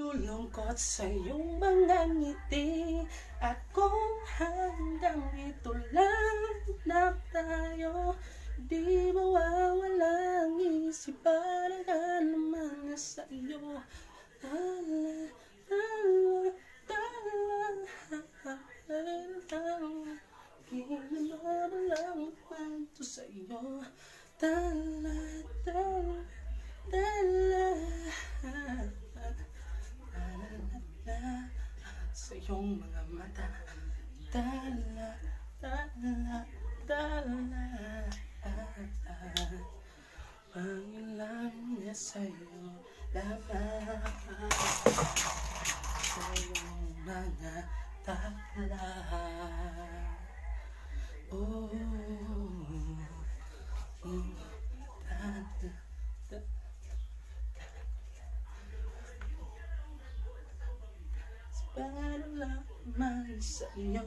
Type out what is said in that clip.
nalulungkot sa iyong mga ngiti. At kung hanggang ito lang na tayo, di mawawalang isip para ka naman sa iyo. Tala, tala, tala, tala, ginagawa kwento sa iyo. Tala, tala, tala, sa iyong mga mata. Tala, tala, tala, pangilan niya sa'yo lamang. Sa iyong mga tala. Oh, tala. Para lamang sa iyo.